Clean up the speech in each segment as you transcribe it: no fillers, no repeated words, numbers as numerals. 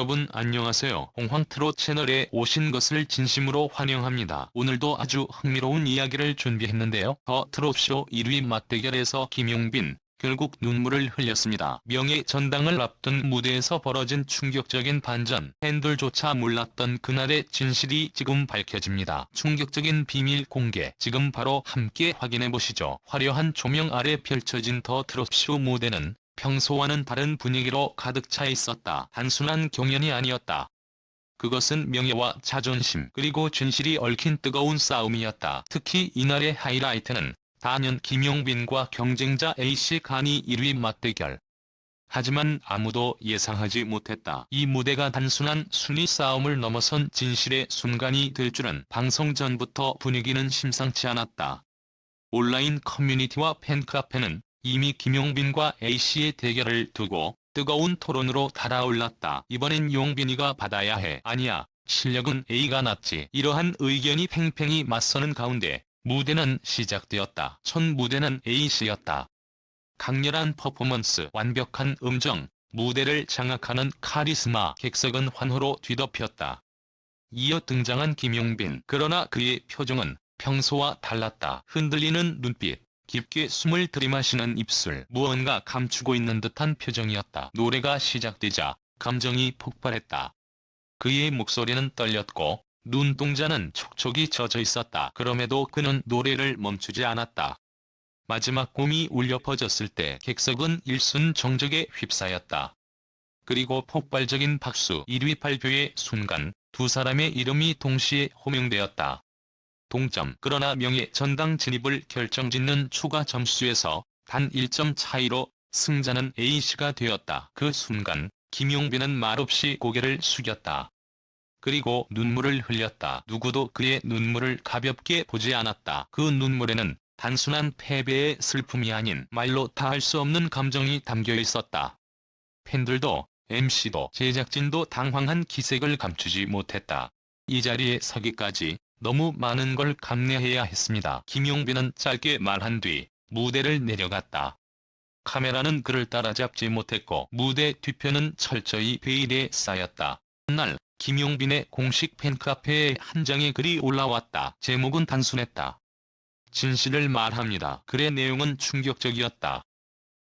여러분 안녕하세요. 홍황트롯 채널에 오신 것을 진심으로 환영합니다. 오늘도 아주 흥미로운 이야기를 준비했는데요. 더 트롯쇼 1위 맞대결에서 김용빈, 결국 눈물을 흘렸습니다. 명예전당을 앞둔 무대에서 벌어진 충격적인 반전. 팬들조차 몰랐던 그날의 진실이 지금 밝혀집니다. 충격적인 비밀 공개. 지금 바로 함께 확인해보시죠. 화려한 조명 아래 펼쳐진 더 트롯쇼 무대는 평소와는 다른 분위기로 가득 차 있었다. 단순한 경연이 아니었다. 그것은 명예와 자존심 그리고 진실이 얽힌 뜨거운 싸움이었다. 특히 이날의 하이라이트는 단연 김용빈과 경쟁자 A씨 간이 1위 맞대결. 하지만 아무도 예상하지 못했다. 이 무대가 단순한 순위 싸움을 넘어선 진실의 순간이 될 줄은. 방송 전부터 분위기는 심상치 않았다. 온라인 커뮤니티와 팬카페는 이미 김용빈과 A씨의 대결을 두고 뜨거운 토론으로 달아올랐다. 이번엔 용빈이가 받아야 해. 아니야, 실력은 A가 낫지. 이러한 의견이 팽팽히 맞서는 가운데 무대는 시작되었다. 첫 무대는 A씨였다. 강렬한 퍼포먼스, 완벽한 음정, 무대를 장악하는 카리스마, 객석은 환호로 뒤덮였다. 이어 등장한 김용빈. 그러나 그의 표정은 평소와 달랐다. 흔들리는 눈빛, 깊게 숨을 들이마시는 입술, 무언가 감추고 있는 듯한 표정이었다. 노래가 시작되자 감정이 폭발했다. 그의 목소리는 떨렸고 눈동자는 촉촉이 젖어 있었다. 그럼에도 그는 노래를 멈추지 않았다. 마지막 곰이 울려 퍼졌을 때 객석은 일순 정적에 휩싸였다. 그리고 폭발적인 박수. 1위 발표의 순간 두 사람의 이름이 동시에 호명되었다. 동점. 그러나 명예전당 진입을 결정짓는 추가 점수에서 단 1점 차이로 승자는 A씨가 되었다. 그 순간 김용빈은 말없이 고개를 숙였다. 그리고 눈물을 흘렸다. 누구도 그의 눈물을 가볍게 보지 않았다. 그 눈물에는 단순한 패배의 슬픔이 아닌 말로 다할 수 없는 감정이 담겨 있었다. 팬들도 MC도 제작진도 당황한 기색을 감추지 못했다. 이 자리에 서기까지 너무 많은 걸 감내해야 했습니다. 김용빈은 짧게 말한 뒤 무대를 내려갔다. 카메라는 그를 따라잡지 못했고 무대 뒤편은 철저히 베일에 쌓였다. 날 김용빈의 공식 팬카페에 한 장의 글이 올라왔다. 제목은 단순했다. 진실을 말합니다. 글의 내용은 충격적이었다.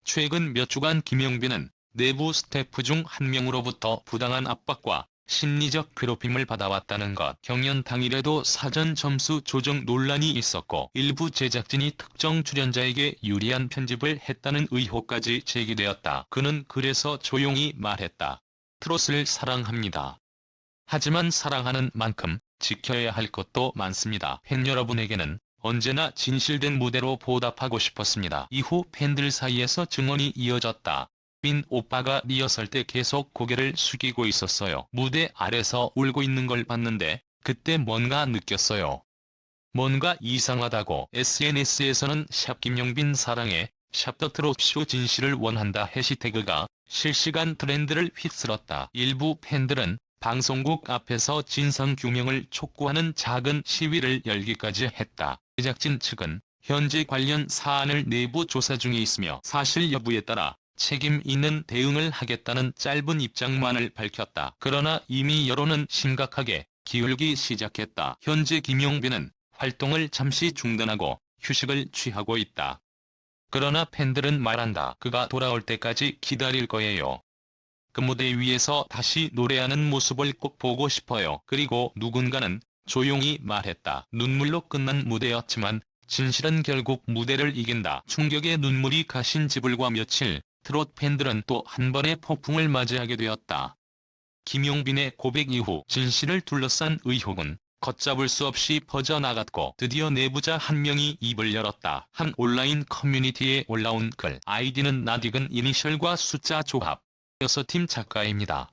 최근 몇 주간 김용빈은 내부 스태프 중 한 명으로부터 부당한 압박과 심리적 괴롭힘을 받아왔다는 것. 경연 당일에도 사전 점수 조정 논란이 있었고 일부 제작진이 특정 출연자에게 유리한 편집을 했다는 의혹까지 제기되었다. 그는 그래서 조용히 말했다. 트롯을 사랑합니다. 하지만 사랑하는 만큼 지켜야 할 것도 많습니다. 팬 여러분에게는 언제나 진실된 무대로 보답하고 싶었습니다. 이후 팬들 사이에서 증언이 이어졌다. 빈 오빠가 리허설 때 계속 고개를 숙이고 있었어요. 무대 아래서 울고 있는 걸 봤는데 그때 뭔가 느꼈어요. 뭔가 이상하다고. SNS에서는 샵 김용빈 사랑해, 샵 더 트롯쇼 진실을 원한다 해시태그가 실시간 트렌드를 휩쓸었다. 일부 팬들은 방송국 앞에서 진상규명을 촉구하는 작은 시위를 열기까지 했다. 제작진 측은 현재 관련 사안을 내부 조사 중에 있으며 사실 여부에 따라 책임 있는 대응을 하겠다는 짧은 입장만을 밝혔다. 그러나 이미 여론은 심각하게 기울기 시작했다. 현재 김용빈은 활동을 잠시 중단하고 휴식을 취하고 있다. 그러나 팬들은 말한다. 그가 돌아올 때까지 기다릴 거예요. 그 무대 위에서 다시 노래하는 모습을 꼭 보고 싶어요. 그리고 누군가는 조용히 말했다. 눈물로 끝난 무대였지만 진실은 결국 무대를 이긴다. 충격의 눈물이 가신 지불과 며칠, 트롯 팬들은 또 한 번의 폭풍을 맞이하게 되었다. 김용빈의 고백 이후 진실을 둘러싼 의혹은 걷잡을 수 없이 퍼져나갔고 드디어 내부자 한 명이 입을 열었다. 한 온라인 커뮤니티에 올라온 글. 아이디는 낯익은 이니셜과 숫자 조합. 6팀 작가입니다.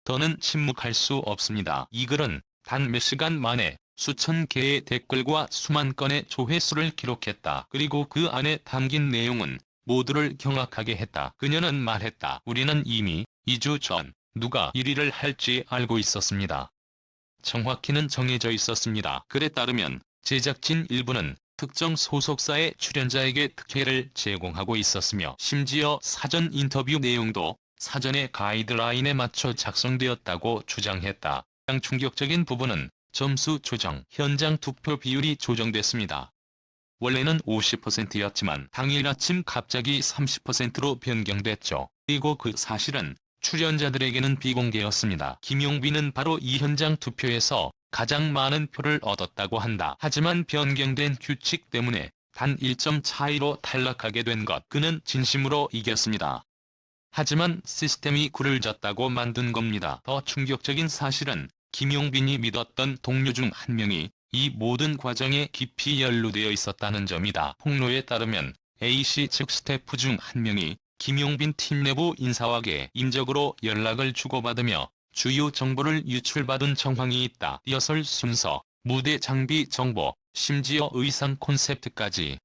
더는 침묵할 수 없습니다. 이 글은 단 몇 시간 만에 수천 개의 댓글과 수만 건의 조회수를 기록했다. 그리고 그 안에 담긴 내용은 모두를 경악하게 했다. 그녀는 말했다. 우리는 이미 2주 전 누가 1위를 할지 알고 있었습니다. 정확히는 정해져 있었습니다. 글에 따르면 제작진 일부는 특정 소속사의 출연자에게 특혜를 제공하고 있었으며 심지어 사전 인터뷰 내용도 사전에 가이드라인에 맞춰 작성되었다고 주장했다. 가장 충격적인 부분은 점수 조정, 현장 투표 비율이 조정됐습니다. 원래는 50%였지만 당일 아침 갑자기 30%로 변경됐죠. 그리고 그 사실은 출연자들에게는 비공개였습니다. 김용빈은 바로 이 현장 투표에서 가장 많은 표를 얻었다고 한다. 하지만 변경된 규칙 때문에 단 1점 차이로 탈락하게 된 것. 그는 진심으로 이겼습니다. 하지만 시스템이 굴을 졌다고 만든 겁니다. 더 충격적인 사실은 김용빈이 믿었던 동료 중 한 명이 이 모든 과정에 깊이 연루되어 있었다는 점이다. 폭로에 따르면 A씨 측 스태프 중 한 명이 김용빈 팀 내부 인사와 개인적으로 연락을 주고받으며 주요 정보를 유출받은 정황이 있다. 리허설 순서, 무대 장비 정보, 심지어 의상 콘셉트까지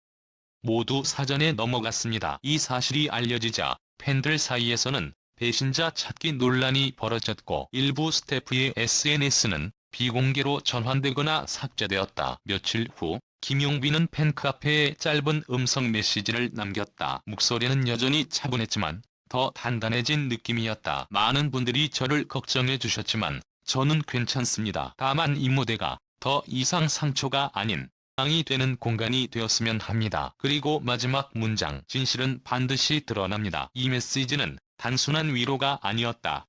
모두 사전에 넘어갔습니다. 이 사실이 알려지자 팬들 사이에서는 배신자 찾기 논란이 벌어졌고 일부 스태프의 SNS는 비공개로 전환되거나 삭제되었다. 며칠 후 김용빈은 팬카페에 짧은 음성 메시지를 남겼다. 목소리는 여전히 차분했지만 더 단단해진 느낌이었다. 많은 분들이 저를 걱정해 주셨지만 저는 괜찮습니다. 다만 이 무대가 더 이상 상처가 아닌 이 되는 공간이 되었으면 합니다. 그리고 마지막 문장, 진실은 반드시 드러납니다. 이 메시지는 단순한 위로가 아니었다.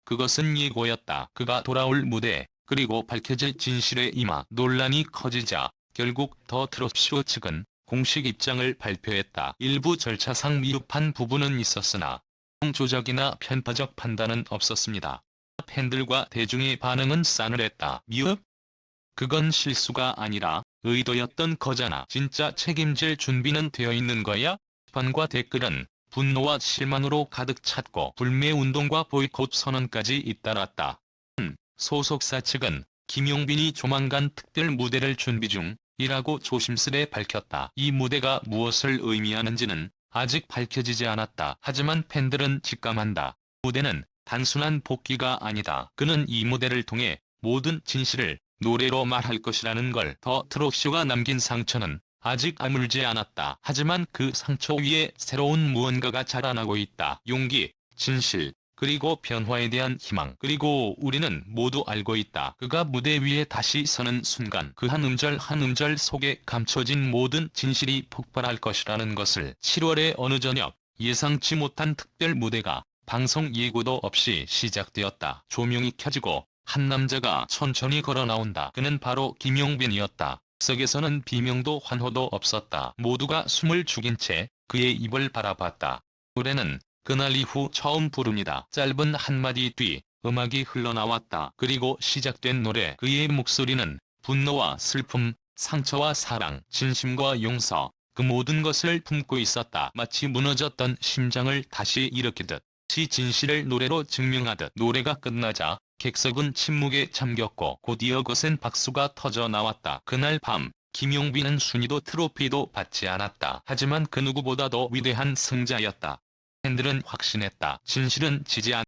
그것은 예고였다. 그가 돌아올 무대, 그리고 밝혀질 진실의 임하. 논란이 커지자 결국 더 트롯쇼 측은 공식 입장을 발표했다. 일부 절차상 미흡한 부분은 있었으나 조작이나 편파적 판단은 없었습니다. 팬들과 대중의 반응은 싸늘했다. 미흡? 그건 실수가 아니라 의도였던 거잖아. 진짜 책임질 준비는 되어 있는 거야? 비판과 댓글은 분노와 실망으로 가득 찼고 불매운동과 보이콧 선언까지 잇따랐다. 소속사 측은 김용빈이 조만간 특별 무대를 준비 중이라고 조심스레 밝혔다. 이 무대가 무엇을 의미하는지는 아직 밝혀지지 않았다. 하지만 팬들은 직감한다. 무대는 단순한 복귀가 아니다. 그는 이 무대를 통해 모든 진실을 노래로 말할 것이라는 걸. 더 트롯쇼가 남긴 상처는 아직 아물지 않았다. 하지만 그 상처 위에 새로운 무언가가 자라나고 있다. 용기, 진실, 그리고 변화에 대한 희망. 그리고 우리는 모두 알고 있다. 그가 무대 위에 다시 서는 순간 그 한 음절 한 음절 속에 감춰진 모든 진실이 폭발할 것이라는 것을. 7월의 어느 저녁, 예상치 못한 특별 무대가 방송 예고도 없이 시작되었다. 조명이 켜지고 한 남자가 천천히 걸어 나온다. 그는 바로 김용빈이었다. 석에서는 비명도 환호도 없었다. 모두가 숨을 죽인 채 그의 입을 바라봤다. 노래는 그날 이후 처음 부릅니다. 짧은 한마디 뒤 음악이 흘러나왔다. 그리고 시작된 노래. 그의 목소리는 분노와 슬픔, 상처와 사랑, 진심과 용서, 그 모든 것을 품고 있었다. 마치 무너졌던 심장을 다시 일으키듯, 진실을 노래로 증명하듯. 노래가 끝나자 객석은 침묵에 잠겼고 곧이어 거센 박수가 터져 나왔다. 그날 밤 김용빈은 순위도 트로피도 받지 않았다. 하지만 그 누구보다도 위대한 승자였다. 팬들은 확신했다. 진실은 지지 않...